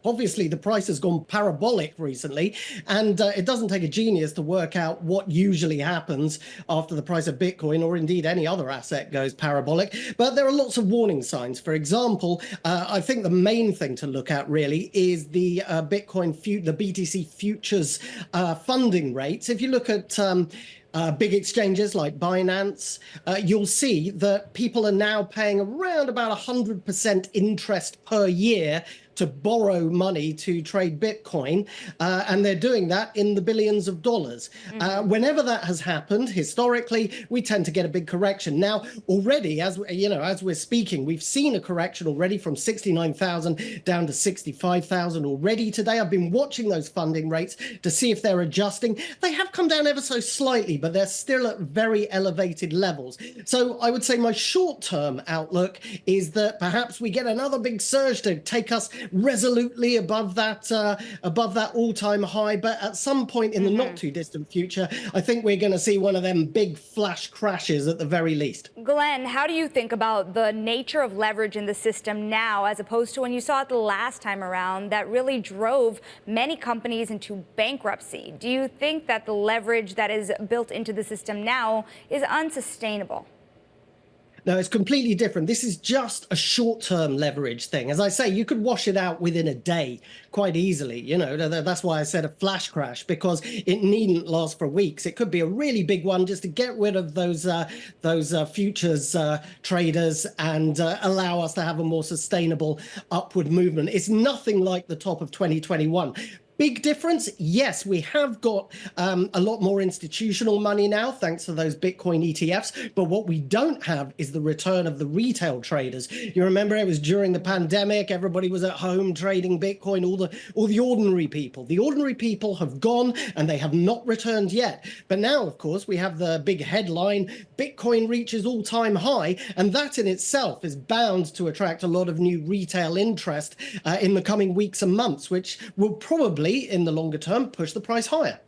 Obviously, the price has gone parabolic recently, and it doesn't take a genius to work out what usually happens after the price of Bitcoin or indeed any other asset goes parabolic. But there are lots of warning signs. For example, I think the main thing to look at really is the the BTC futures funding rates. If you look at big exchanges like Binance, you'll see that people are now paying around about 100% interest per year to borrow money to trade Bitcoin, and they're doing that in the billions of dollars. Whenever that has happened, historically, we tend to get a big correction. Now, already, as we're speaking, we've seen a correction already from 69,000 down to 65,000 already today. I've been watching those funding rates to see if they're adjusting. They have come down ever so slightly, but they're still at very elevated levels. So I would say my short-term outlook is that perhaps we get another big surge to take us resolutely above that all-time high, but at some point in the not too distant future, I think we're going to see one of them big flash crashes at the very least. Glenn, how do you think about the nature of leverage in the system now as opposed to when you saw it the last time around that really drove many companies into bankruptcy? Do you think that the leverage that is built into the system now is unsustainable? No, it's completely different. This is just a short-term leverage thing. As I say, you could wash it out within a day quite easily. That's why I said a flash crash, because it needn't last for weeks. It could be a really big one just to get rid of those futures traders and allow us to have a more sustainable upward movement. It's nothing like the top of 2021. Big difference? Yes, we have got a lot more institutional money now, thanks to those Bitcoin ETFs. But what we don't have is the return of the retail traders. You remember it was during the pandemic, everybody was at home trading Bitcoin, all the ordinary people. The ordinary people have gone and they have not returned yet. But now, of course, we have the big headline, Bitcoin reaches all-time high. And that in itself is bound to attract a lot of new retail interest in the coming weeks and months, which will probably in the longer term, push the price higher.